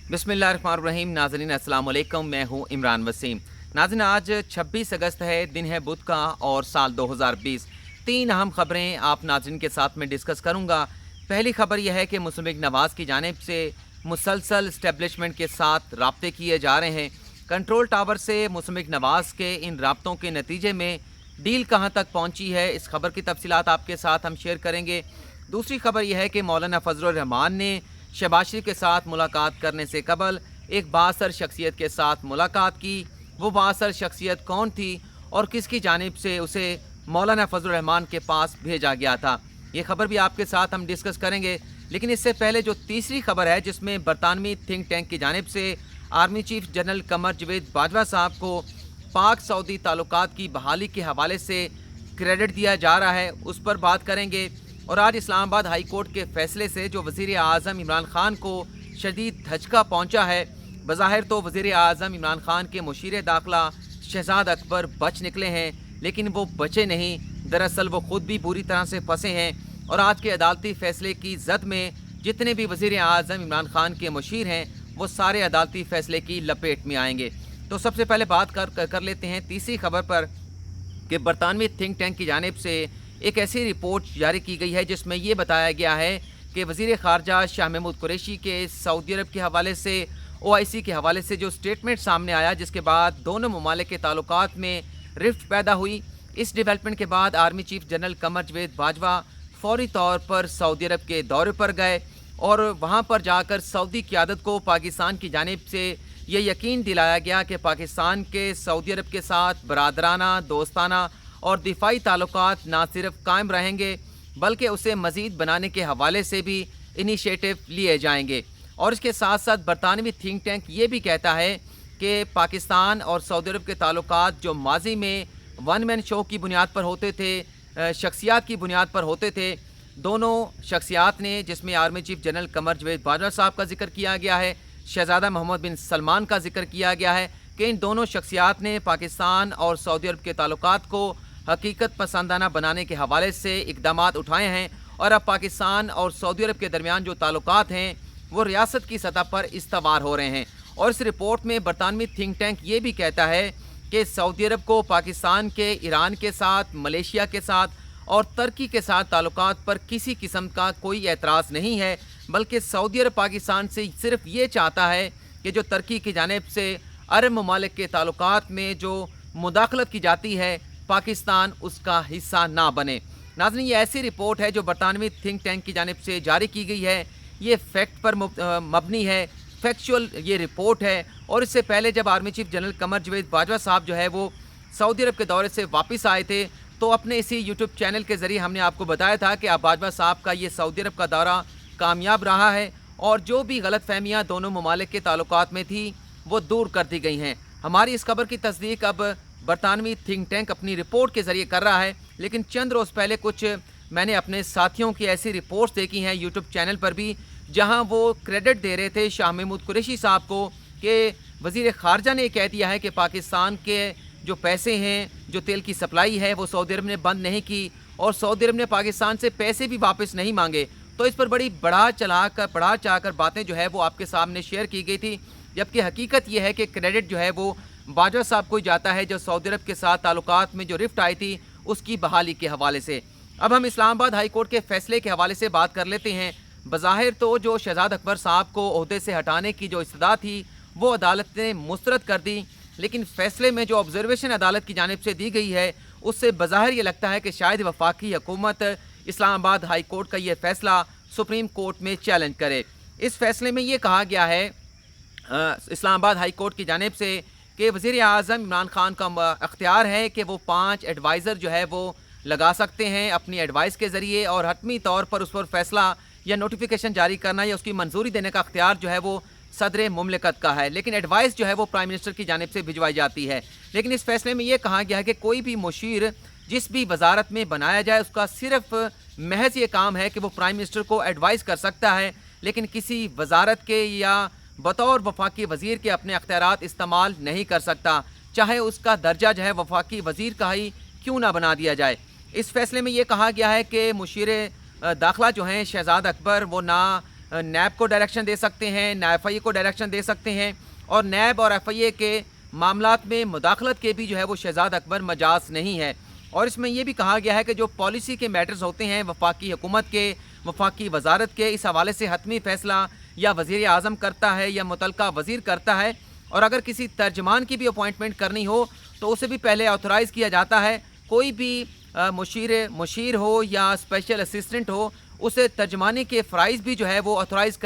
बिस्मिल्लाहिर्रहमानिर्रहीम। नाज़रीन अस्सलाम वालेकुम, मैं हूँ इमरान वसीम। नाज़रीन आज 26 अगस्त है, दिन है बुध का और साल 2020। तीन अहम खबरें आप नाज़रीन के साथ में डिस्कस करूँगा। पहली खबर यह है कि मुस्लिम लीग नवाज़ की जानिब से मुसलसल इस्टेब्लिशमेंट के साथ राब्ते किए जा रहे हैं। कंट्रोल टावर से मुस्लिम लीग नवाज़ के इन राब्तों के नतीजे में डील कहाँ तक पहुँची है, इस खबर की तफसीलात आपके साथ हम शेयर करेंगे। दूसरी खबर यह है कि मौलाना फजलुर रहमान ने शहबाज शरीफ के साथ मुलाकात करने से कबल एक बाअसर शख्सियत के साथ मुलाकात की। वो बाअसर शख्सियत कौन थी और किसकी जानिब से उसे मौलाना फजलुर रहमान के पास भेजा गया था, ये खबर भी आपके साथ हम डिस्कस करेंगे। लेकिन इससे पहले जो तीसरी खबर है, जिसमें बरतानवी थिंक टैंक की जानिब से आर्मी चीफ जनरल कमर जवेद बाजवा साहब को पाक सऊदी ताल्लुकात की बहाली के हवाले से क्रेडिट दिया जा रहा है, उस पर बात करेंगे। और आज इस्लामाबाद हाई कोर्ट के फैसले से जो वज़ीर आज़म इमरान खान को शदीद धचका पहुंचा है। बज़ाहिर तो वज़ीर आज़म इमरान खान के मुशीर दाखिला शहजाद अकबर बच निकले हैं, लेकिन वो बचे नहीं। दरअसल वो ख़ुद भी बुरी तरह से फंसे हैं और आज के अदालती फ़ैसले की जद में जितने भी वज़ीर आज़म इमरान खान के मुशीर हैं, वो सारे अदालती फ़ैसले की लपेट में आएंगे। तो सबसे पहले बात कर लेते हैं तीसरी खबर पर कि बरतानवी थिंक टैंक की जानिब से एक ऐसी रिपोर्ट जारी की गई है जिसमें यह बताया गया है कि वज़ीर ख़ारजा शाह महमूद कुरैशी के सऊदी अरब के हवाले से OIC के हवाले से जो स्टेटमेंट सामने आया, जिसके बाद दोनों ममालिक के ताल्लुकात में रिफ्ट पैदा हुई। इस डेवलपमेंट के बाद आर्मी चीफ जनरल कमर जवेद बाजवा फौरी तौर पर सऊदी अरब के दौरे पर गए और वहाँ पर जाकर सऊदी क़यादत को पाकिस्तान की जानिब से यह यकीन दिलाया गया कि पाकिस्तान के सऊदी अरब के साथ बरादराना, दोस्ताना और दिफाई ताल्लुकात ना सिर्फ कायम रहेंगे बल्कि उसे मज़ीद बनाने के हवाले से भी इनिशिएटिव लिए जाएंगे। और इसके साथ साथ बरतानवी थिंक टैंक ये भी कहता है कि पाकिस्तान और सऊदी अरब के ताल्लुकात जो माजी में वन मैन शो की बुनियाद पर होते थे, शख्सियात की बुनियाद पर होते थे, दोनों शख्सियात ने, जिसमें आर्मी चीफ जनरल कमर जवेद बाजवा साहब का जिक्र किया गया है, शहजादा मोहम्मद बिन सलमान का जिक्र किया गया है, कि इन दोनों शख्सियात ने पाकिस्तान और सऊदी अरब के ताल्लुकात को हकीकत पसंदाना बनाने के हवाले से इक़दामात उठाए हैं। और अब पाकिस्तान और सऊदी अरब के दरमियान जो ताल्लुकात हैं वो रियासत की सतह पर इस्तवार हो रहे हैं। और इस रिपोर्ट में बरतानवी थिंक टैंक ये भी कहता है कि सऊदी अरब को पाकिस्तान के, ईरान के साथ, मलेशिया के साथ और तुर्की के साथ ताल्लुकात पर किसी किस्म का कोई एतराज़ नहीं है, बल्कि सऊदी अरब पाकिस्तान से सिर्फ ये चाहता है कि जो तुर्की की जानिब से अरब ममालिक के ताल्लुकात में जो मुदाखलत की जाती है, पाकिस्तान उसका हिस्सा ना बने। नाज़रीन, ये ऐसी रिपोर्ट है जो बरतानवी थिंक टैंक की जानिब से जारी की गई है। ये फैक्ट पर मबनी है, फैक्चुअल ये रिपोर्ट है। और इससे पहले जब आर्मी चीफ जनरल कमर जवेद बाजवा साहब जो है वो सऊदी अरब के दौरे से वापस आए थे, तो अपने इसी यूट्यूब चैनल के ज़रिए हमने आपको बताया था कि बाजवा साहब का ये सऊदी अरब का दौरा कामयाब रहा है और जो भी गलत फहमियाँ दोनों ममालिक के ताल्लुकात में थी वो दूर कर दी गई हैं। हमारी इस खबर की तस्दीक अब बरतानवी थिंक टैंक अपनी रिपोर्ट के ज़रिए कर रहा है, लेकिन चंद रोज़ पहले कुछ मैंने अपने साथियों की ऐसी रिपोर्ट्स देखी हैं यूट्यूब चैनल पर भी, जहां वो क्रेडिट दे रहे थे शाह महमूद कुरैशी साहब को कि वज़ीर ख़ारजा ने कह दिया है कि पाकिस्तान के जो पैसे हैं, जो तेल की सप्लाई है, वो सऊदी अरब ने बंद नहीं की और सऊदी अरब ने पाकिस्तान से पैसे भी वापस नहीं मांगे। तो इस पर बड़ी बढ़ा चढ़ा कर बातें जो है वो आपके सामने शेयर की गई थी, जबकि हकीकत यह है कि क्रेडिट जो है वो बाजवा साहब को ही जाता है, जो सऊदी अरब के साथ ताल्लुकात में जो रिफ्ट आई थी उसकी बहाली के हवाले से। अब हम इस्लामाबाद हाई कोर्ट के फैसले के हवाले से बात कर लेते हैं। बज़ाहिर तो जो शहजाद अकबर साहब को ओहदे से हटाने की जो इस्तदा थी वो अदालत ने मुस्तरद कर दी, लेकिन फ़ैसले में जो ऑब्जर्वेशन अदालत की जानिब से दी गई है उससे बज़ाहिर ये लगता है कि शायद वफाकी हुकूमत इस्लामाबाद हाई कोर्ट का ये फ़ैसला सुप्रीम कोर्ट में चैलेंज करे। इस फैसले में ये कहा गया है इस्लामाबाद हाई कोर्ट की जानिब से कि वज़ीर आज़म इमरान खान का अख्तियार है कि वो 5 एडवाइज़र जो है वो लगा सकते हैं अपनी एडवाइस के ज़रिए, और हतमी तौर पर उस पर फैसला या नोटिफिकेशन जारी करना या उसकी मंजूरी देने का अख्तियार जो है वो सदर मुमलिकत का है, लेकिन एडवाइस जो है वो प्राइम मिनिस्टर की जानिब से भिजवाई जाती है। लेकिन इस फैसले में ये कहा गया है कि कोई भी मुशीर जिस भी वजारत में बनाया जाए उसका सिर्फ महज ये काम है कि वो प्राइम मिनिस्टर को एडवाइस कर सकता है, लेकिन किसी वजारत के या बतौर वफाकी वज़ीर के अपने अख्तियारात इस्तेमाल नहीं कर सकता, चाहे उसका दर्जा जो है वफाकी वज़ीर का ही क्यों ना बना दिया जाए। इस फैसले में ये कहा गया है कि मुशीर दाखिला जो हैं शहजाद अकबर वो ना नैब को डायरेक्शन दे सकते हैं, FIA को डायरेक्शन दे सकते हैं, और नैब और FIA के मामलात में मुदाखलत के भी जो है वो शहजाद अकबर मजाज नहीं है। और इसमें यह भी कहा गया है कि जो पॉलिसी के मैटर्स होते हैं वफाकी हुकूमत के, वफाकी वजारत के, इस हवाले से हतमी फ़ैसला या वज़ीर आज़म करता है या मुतलका वज़ीर करता है। और अगर किसी तर्जमान की भी अपॉइंटमेंट करनी हो तो उसे भी पहले ऑथोराइज़ किया जाता है। कोई भी मुशीर हो या स्पेशल असिस्टेंट हो, उसे तर्जमानी के फ़राइज़ भी जो है वो ऑथोराइज़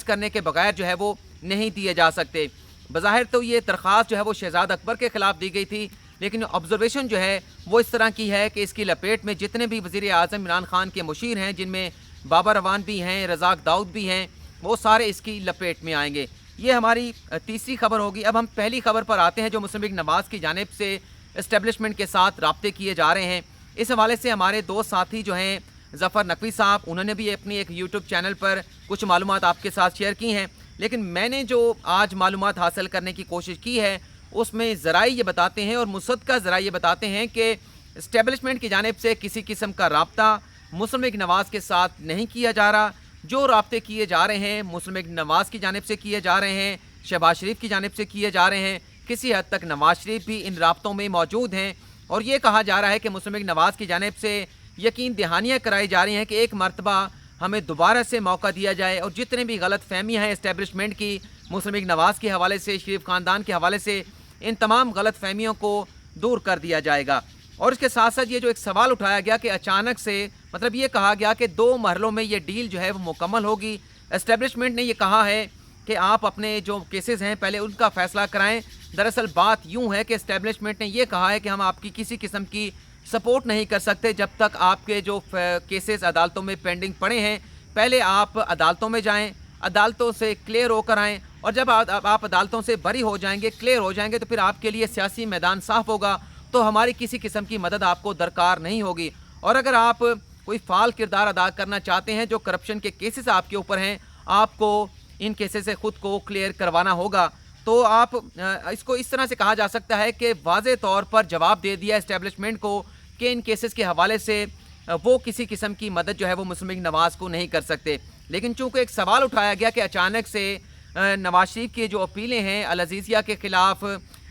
करने के बगैर जो है वो नहीं दिए जा सकते। बज़ाहिर तो ये दरख्वास्त जो है वो शहजाद अकबर के ख़िलाफ़ दी गई थी, लेकिन ऑब्जर्वेशन जो है वो इस तरह की है कि इसकी लपेट में जितने भी वज़ीर आज़म इमरान खान के मुशीर हैं, जिनमें बाबर रवान भी हैं, रज़ाक दाऊद भी हैं, वो सारे इसकी लपेट में आएंगे। ये हमारी तीसरी खबर होगी। अब हम पहली खबर पर आते हैं जो मुस्लिम लीग नवाज़ की जानिब से इस्टेब्लिशमेंट के साथ राब्ते किए जा रहे हैं। इस हवाले से हमारे दो साथी जो हैं ज़फ़र नकवी साहब, उन्होंने भी अपनी एक यूट्यूब चैनल पर कुछ मालूमात आपके साथ शेयर की हैं, लेकिन मैंने जो आज मालूमात हासिल करने की कोशिश की है उसमें ज़राई ये बताते हैं और मुसद्दक़ा ज़राई ये बताते हैं कि इस्टेब्लिशमेंट की जानिब से किसी किस्म का राब्ता मुस्लिम लीग नवाज़ के साथ नहीं किया जा रहा। जो राब्ते किए जा रहे हैं मुस्लिम लीग नवाज़ की जानिब से किए जा रहे हैं, शहबाज शरीफ की जानिब से किए जा रहे हैं, किसी हद तक नवाज़ शरीफ भी इन राब्तों में मौजूद हैं। और ये कहा जा रहा है कि मुस्लिम लीग नवाज़ की जानिब से यकीन दहानियाँ कराई जा रही हैं कि एक मरतबा हमें दोबारा से मौका दिया जाए और जितने भी गलत फहमियाँ हैं इस्टेब्लिशमेंट की मुस्लिम लीग नवाज़ के हवाले से, शरीफ ख़ानदान के हवाले से, इन तमाम गलत फहमियों को दूर कर दिया जाएगा। और इसके साथ साथ ये जो एक सवाल उठाया गया कि अचानक से, मतलब ये कहा गया कि 2 मरहलों में ये डील जो है वो मुकम्मल होगी। इस्टेब्लिशमेंट ने ये कहा है कि आप अपने जो केसेस हैं पहले उनका फ़ैसला कराएं। दरअसल बात यूँ है कि इस्टेब्लिशमेंट ने ये कहा है कि हम आपकी किसी किस्म की सपोर्ट नहीं कर सकते जब तक आपके जो केसेस अदालतों में पेंडिंग पड़े हैं। पहले आप अदालतों में जाएं, अदालतों से क्लियर होकर आएँ, और जब आप अदालतों से बरी हो जाएंगे, क्लियर हो जाएंगे, तो फिर आपके लिए सियासी मैदान साफ़ होगा, तो हमारी किसी किस्म की मदद आपको दरकार नहीं होगी। और अगर आप कोई फ़ाल किरदार अदा करना चाहते हैं, जो करप्शन के केसेस आपके ऊपर हैं, आपको इन केसेस से ख़ुद को क्लियर करवाना होगा। तो आप इसको इस तरह से कहा जा सकता है कि वाज़े तौर पर जवाब दे दिया इस्टेब्लिशमेंट को कि इन केसेस के हवाले से वो किसी किस्म की मदद जो है वो मुस्लिम लीग नवाज़ को नहीं कर सकते। लेकिन चूँकि एक सवाल उठाया गया कि अचानक से नवाज शरीफ की जो अपीलें हैं अल अज़ीज़िया के ख़िलाफ़,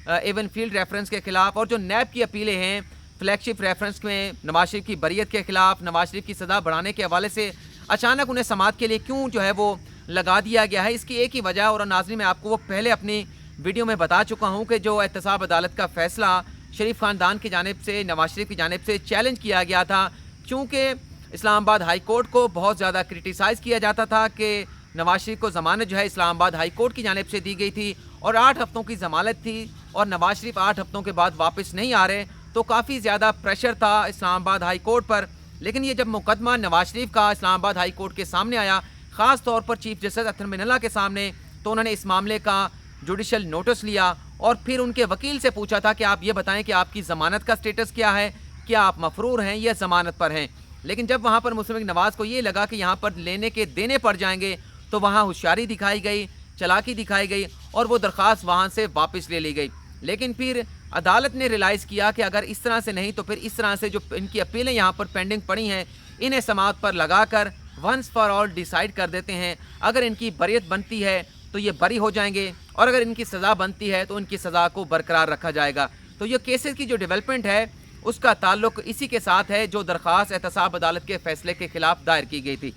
एवन फील्ड रेफरेंस के ख़िलाफ़, और जो नैब की अपीलें हैं फ्लैगशिप रेफरेंस में नवाज शरीफ की बरियत के ख़िलाफ़, नवाज शरीफ की सज़ा बढ़ाने के हवाले से अचानक उन्हें समाअत के लिए क्यों जो है वो लगा दिया गया है, इसकी एक ही वजह, और नाज़रीन मैं आपको वो पहले अपनी वीडियो में बता चुका हूँ कि जो एहतसाब अदालत का फ़ैसला शरीफ ख़ानदान की जानिब से, नवाज शरीफ की जानिब से चैलेंज किया गया था, क्योंकि इस्लामाबाद हाई कोर्ट को बहुत ज़्यादा क्रिटिसाइज़ किया जाता था कि नवाज शरीफ को ज़मानत जो है इस्लामाबाद हाई कोर्ट की जानिब से दी गई थी और 8 हफ्तों की ज़मानत थी, और नवाज शरीफ 8 हफ्तों के बाद वापस नहीं आ रहे, तो काफ़ी ज़्यादा प्रेशर था इस्लामाबाद हाई कोर्ट पर। लेकिन ये जब मुकदमा नवाज शरीफ का इस्लामाबाद हाई कोर्ट के सामने आया, ख़ास तौर पर चीफ जस्टिस अख्तर मिनल्ला के सामने, तो उन्होंने इस मामले का जुडिशल नोटिस लिया और फिर उनके वकील से पूछा था कि आप ये बताएं कि आपकी ज़मानत का स्टेटस क्या है, क्या आप मफरूर हैं या ज़मानत पर हैं। लेकिन जब वहाँ पर मुस्लिम लीग नवाज़ को ये लगा कि यहाँ पर लेने के देने पड़ जाएंगे, तो वहाँ होशियारी दिखाई गई, चालाकी दिखाई गई और वो दरख्वास्त वहाँ से वापस ले ली गई। लेकिन फिर अदालत ने रियलाइज़ किया कि अगर इस तरह से नहीं तो फिर इस तरह से जो इनकी अपीलें यहाँ पर पेंडिंग पड़ी हैं, इन्हें समाअत पर लगा कर वंस फॉर ऑल डिसाइड कर देते हैं। अगर इनकी बरियत बनती है तो ये बरी हो जाएंगे, और अगर इनकी सज़ा बनती है तो उनकी सज़ा को बरकरार रखा जाएगा। तो ये केसेस की जो डेवलपमेंट है उसका ताल्लुक इसी के साथ है जो दरख्वास्त एहतसाब अदालत के फ़ैसले के ख़िलाफ़ दायर की गई थी।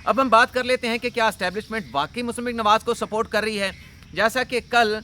अब हम बात कर लेते हैं कि क्या इस्टेब्लिशमेंट वाकई मुस्लिम लीग नवाज़ को सपोर्ट कर रही है। जैसा कि कल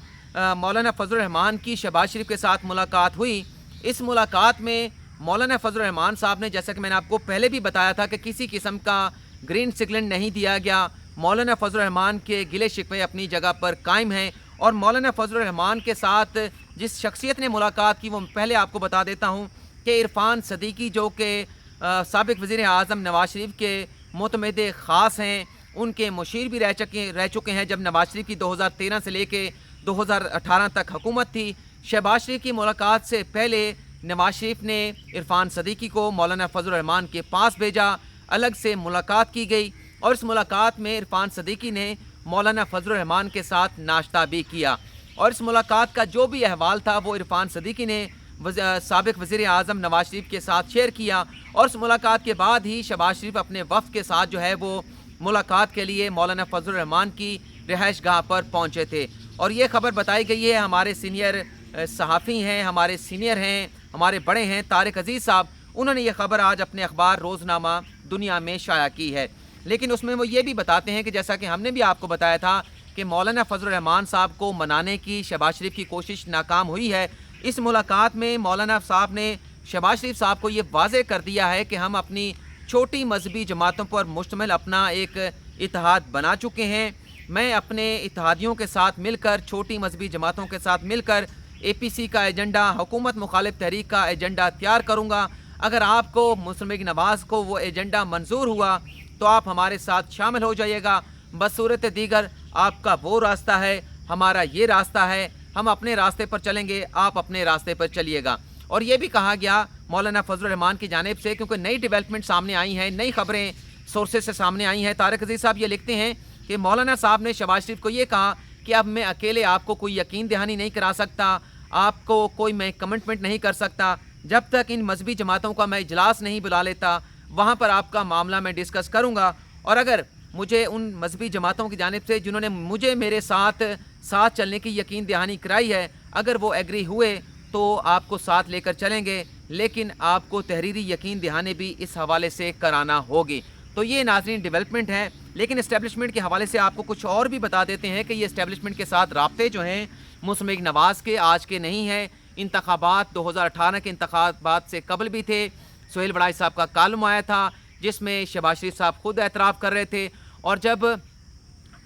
मौलाना फजल रहमान की शहबाज शरीफ के साथ मुलाकात हुई, इस मुलाकात में मौलाना फजल रहमान साहब ने, जैसा कि मैंने आपको पहले भी बताया था, कि किसी किस्म का ग्रीन सिग्नल नहीं दिया गया। मौलाना फजल रहमान के गिले शिकवे अपनी जगह पर कायम हैं, और मौलाना फजल रहमान के साथ जिस शख्सियत ने मुलाकात की वो पहले आपको बता देता हूँ कि इरफान सदीकी, जो कि साबिक वज़ीर आज़म नवाज शरीफ के मुतमद ख़ास हैं, उनके मुशीर भी रह चुके हैं जब नवाज शरीफ की 2013 से लेके 2018 तक हुकूमत थी। शहबाज शरीफ की मुलाकात से पहले नवाज शरीफ ने इरफान सदीकी को मौलाना फजल रहमान के पास भेजा, अलग से मुलाकात की गई, और इस मुलाकात में इरफान सदीकी ने मौलाना फजल रहमान के साथ नाश्ता भी किया। और इस मुलाकात का जो भी अहवाल था वो इरफान सदीकी ने साबिक वज़ीर आज़म नवाज शरीफ के साथ शेयर किया, और इस मुलाकात के बाद ही शहबाज शरीफ अपने वफ़द के साथ जो है वो मुलाकात के लिए मौलाना फजल रहमान की रिहाइश गाह पर पहुँचे थे। और ये खबर बताई गई है, हमारे सीनियर सहाफ़ी हैं, हमारे सीनियर हैं, हमारे बड़े हैं तारिक अजीज़ साहब, उन्होंने ये खबर आज अपने अखबार रोज़नामा दुनिया में शाया की है। लेकिन उसमें वो ये भी बताते हैं कि जैसा कि हमने भी आपको बताया था कि मौलाना फजल रहमान साहब को मनाने की शहबाज शरीफ की कोशिश नाकाम हुई है। इस मुलाकात में मौलाना साहब ने शहबाज शरीफ साहब को ये वाज़ेह कर दिया है कि हम अपनी छोटी मजहबी जमातों पर मुश्तमिल अपना एक इत्तेहाद बना चुके हैं। मैं अपने इत्तेहादियों के साथ मिलकर, छोटी मजहबी जमातों के साथ मिलकर APC का एजेंडा, हुकूमत मुखालिफ तहरीक का एजेंडा तैयार करूँगा। अगर आपको मुस्लिम लीग नवाज़ को वो एजेंडा मंजूर हुआ तो आप हमारे साथ शामिल हो जाइएगा। बसूरत दीगर आपका वो रास्ता है, हमारा ये रास्ता है, हम अपने रास्ते पर चलेंगे, आप अपने रास्ते पर चलिएगा। और ये भी कहा गया मौलाना फजल रहमान की जानिब से, क्योंकि नई डेवलपमेंट सामने आई हैं, नई खबरें सोर्सेज से सामने आई हैं। तारिक अजीज़ साहब ये लिखते हैं कि मौलाना साहब ने शहबाज शरीफ को ये कहा कि अब मैं अकेले आपको कोई यकीन दहानी नहीं करा सकता, आपको कोई मैं कमिटमेंट नहीं कर सकता, जब तक इन मजहबी जमातों का मैं इजलास नहीं बुला लेता, वहाँ पर आपका मामला मैं डिस्कस करूँगा। और अगर मुझे उन मजहबी जमातों की जानिब से जिन्होंने मुझे मेरे साथ चलने की यकीन दहानी कराई है, अगर वो एग्री हुए तो आपको साथ लेकर चलेंगे, लेकिन आपको तहरीरी यकीन दहानी भी इस हवाले से कराना होगी। तो ये नाज़रीन डेवलपमेंट है। लेकिन इस्टेब्लिशमेंट के हवाले से आपको कुछ और भी बता देते हैं कि ये इस्टेब्लिशमेंट के साथ राब्ते जो हैं मुस्लिम लीग नवाज़ के आज के नहीं हैं, इंतखाबात 2018 के इंतखाबात से कबल भी थे। सुहेल बड़ाई साहब का कालम आया था जिसमें शहबाज शरीफ साहब खुद एतराफ़ कर रहे थे। और जब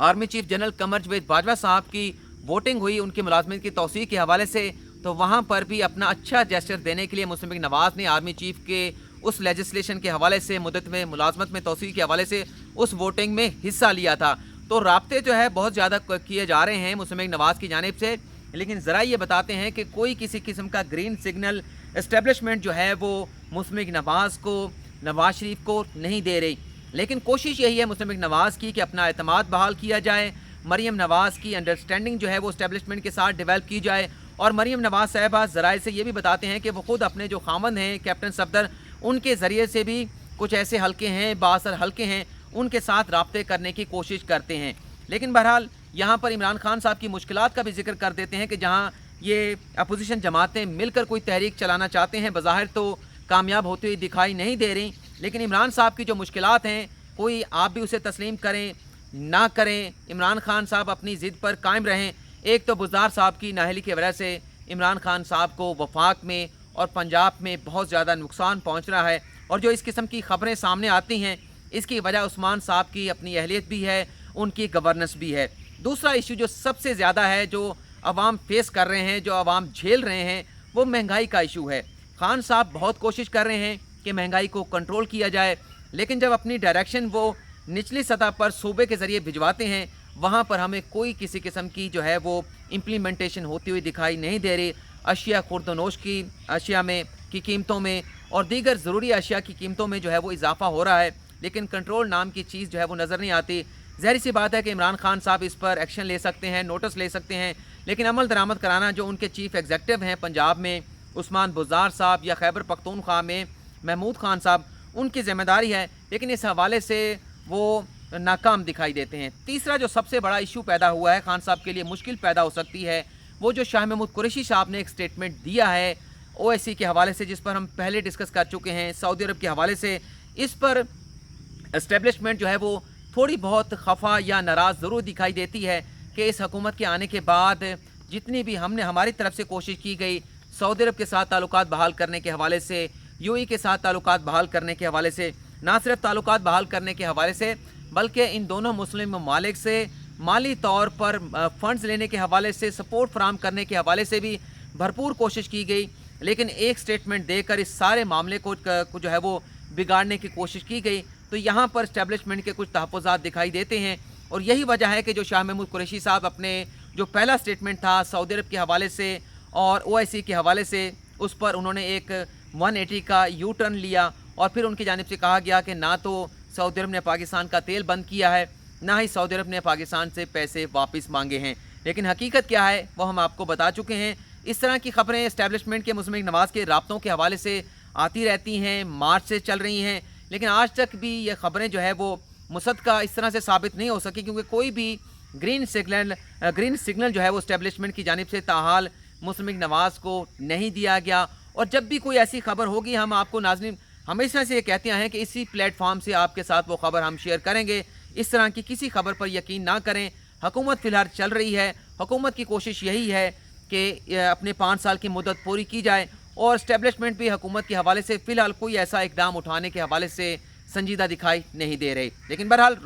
आर्मी चीफ जनरल कमर जवेद बाजवा साहब की वोटिंग हुई उनकी मुलाजमत की तौसीक़ के हवाले से, तो वहाँ पर भी अपना अच्छा जेस्चर देने के लिए मुस्लिम लीग नवाज़ ने आर्मी चीफ के उस लेजिस्लेशन के हवाले से, मुद्दत में मुलाजमत में तौसीक़ के हवाले से उस वोटिंग में हिस्सा लिया था। तो राब्ते जो है बहुत ज़्यादा किए जा रहे हैं मुस्लिम लीग नवाज़ की जानिब से। लेकिन ज़रा ये बताते हैं कि कोई किसी किस्म का ग्रीन सिग्नल इस्टेब्लिशमेंट जो है वो मुस्लिम लीग नवाज़ को, नवाज़ शरीफ को नहीं दे रही। लेकिन कोशिश यही है मुस्लिम लीग नवाज़ की कि अपना एतमाद बहाल किया जाए, मरीम नवाज़ की अंडरस्टैंडिंग जो है वो इस्टेब्लिशमेंट के साथ डेवलप की जाए। और मरीम नवाज़ साहिबा ज़राए से ये भी बताते हैं कि वो खुद अपने जो खामन हैं कैप्टन सफदर, उनके ज़रिए से भी कुछ ऐसे हल्के हैं, बासर हल्के हैं, उनके साथ राब्ते करने की कोशिश करते हैं। लेकिन बहरहाल यहाँ पर इमरान खान साहब की मुश्किलात का भी जिक्र कर देते हैं कि जहाँ ये अपोजिशन जमातें मिलकर कोई तहरीक चलाना चाहते हैं, बज़ाहिर तो कामयाब होती हुई दिखाई नहीं दे रही। लेकिन इमरान साहब की जो मुश्किलात हैं, कोई आप भी उसे तस्लीम करें ना करें, इमरान खान साहब अपनी ज़िद पर कायम रहें। एक तो बुज़दार साहब की नाअहली की वजह से इमरान खान साहब को वफाक में और पंजाब में बहुत ज़्यादा नुकसान पहुँच रहा है। और जो इस किस्म की ख़बरें सामने आती हैं, इसकी वजह उस्मान साहब की अपनी अहलियत भी है, उनकी गवर्नेंस भी है। दूसरा इशू जो सबसे ज़्यादा है, जो अवाम फेस कर रहे हैं, जो अवाम झेल रहे हैं, वो महंगाई का इशू है। खान साहब बहुत कोशिश कर रहे हैं कि महंगाई को कंट्रोल किया जाए, लेकिन जब अपनी डायरेक्शन वो निचली सतह पर सूबे के ज़रिए भिजवाते हैं, वहाँ पर हमें कोई किसी किस्म की जो है वो इम्प्लीमेंटेशन होती हुई दिखाई नहीं दे रही। अशिया खुर्दनोश की अशिया में की कीमतों में और दीगर ज़रूरी अशिया की कीमतों में जो है वो इजाफा हो रहा है, लेकिन कंट्रोल नाम की चीज़ जो है वो नज़र नहीं आती। ज़ाहिर सी बात है कि इमरान खान साहब इस पर एक्शन ले सकते हैं, नोटिस ले सकते हैं, लेकिन अमल दरामद कराना जो उनके चीफ़ एग्जेक्टिव हैं पंजाब में, उस्मान बुज़दार साहब, या खैबर पख्तूनख्वा में महमूद खान साहब, उनकी ज़िम्मेदारी है। लेकिन इस हवाले से वो नाकाम दिखाई देते हैं। तीसरा जो सबसे बड़ा इशू पैदा हुआ है, खान साहब के लिए मुश्किल पैदा हो सकती है, वो जो शाह महमूद कुरैशी साहब ने एक स्टेटमेंट दिया है OIC के हवाले से, जिस पर हम पहले डिस्कस कर चुके हैं, सऊदी अरब के हवाले से। इस पर एस्टेब्लिशमेंट जो है वो थोड़ी बहुत खफा या नाराज़ ज़रूर दिखाई देती है कि इस हुकूमत के आने के बाद जितनी भी हमने हमारी तरफ से कोशिश की गई सऊदी अरब के साथ ताल्लुकात बहाल करने के हवाले से, UAE के साथ ताल्लुकात बहाल करने के हवाले से, ना सिर्फ ताल्लुकात बहाल करने के हवाले से बल्कि इन दोनों मुस्लिम ममालिक से माली तौर पर फ़ंड्स लेने के हवाले से, सपोर्ट फराहम करने के हवाले से भी भरपूर कोशिश की गई। लेकिन एक स्टेटमेंट देकर इस सारे मामले को जो है वो बिगाड़ने की कोशिश की गई। तो यहाँ पर इस्टेब्लिशमेंट के कुछ तहफ़्फ़ुज़ात दिखाई देते हैं, और यही वजह है कि जो शाह महमूद कुरैशी साहब अपने जो पहला स्टेटमेंट था सऊदी अरब के हवाले से और OIC के हवाले से, उस पर उन्होंने एक 180 का यू टर्न लिया, और फिर उनकी जानिब से कहा गया कि ना तो सऊदी अरब ने पाकिस्तान का तेल बंद किया है, ना ही सऊदी अरब ने पाकिस्तान से पैसे वापस मांगे हैं। लेकिन हकीकत क्या है वो हम आपको बता चुके हैं। इस तरह की खबरें इस्टेब्लिशमेंट के मुस्लिम लीग नवाज़ के राब्तों के हवाले से आती रहती हैं, मार्च से चल रही हैं, लेकिन आज तक भी ये खबरें जो है वो मुसद्दक़ा इस तरह से साबित नहीं हो सकी, क्योंकि कोई भी ग्रीन सिग्नल जो है वो इस्टेब्लिशमेंट की जानिब से ताहाल मुस्लिम लीग नवाज़ को नहीं दिया गया। और जब भी कोई ऐसी खबर होगी, हम आपको नाज़रीन हमेशा से ये कहते हैं कि इसी प्लेटफॉर्म से आपके साथ वो खबर हम शेयर करेंगे। इस तरह की किसी खबर पर यकीन ना करें। हुकूमत फ़िलहाल चल रही है, हुकूमत की कोशिश यही है कि अपने 5 साल की मुद्दत पूरी की जाए, और इस्टेब्लिशमेंट भी हुकूमत के हवाले से फ़िलहाल कोई ऐसा इकदाम उठाने के हवाले से संजीदा दिखाई नहीं दे रहे। लेकिन बहरहाल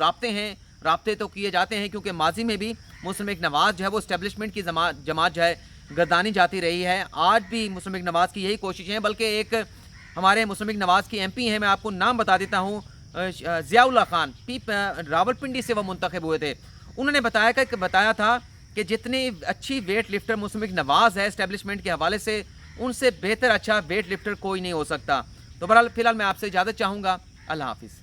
राब्ते तो किए जाते हैं, क्योंकि माजी में भी मुस्लिम लीग नवाज़ जो है वो इस्टेब्लिशमेंट की जमात जो है गर्दानी जाती रही है। आज भी मुस्लिम लीग नवाज़ की यही कोशिशें हैं। बल्कि एक हमारे मुस्लिम लीग नवाज़ की MP हैं, मैं आपको नाम बता देता हूँ, ज़ियाउल्लाह खान, रावलपिंडी से वो मुंतखब हुए थे। उन्होंने बताया था कि जितनी अच्छी वेट लिफ्टर मुस्लिम लीग नवाज़ है इस्टेब्लिशमेंट के हवाले से, उनसे बेहतर अच्छा वेट लिफ्टर कोई नहीं हो सकता। तो बहरहाल फ़िलहाल मैं आपसे इजाज़त चाहूँगा। अल्लाह हाफ़िज़।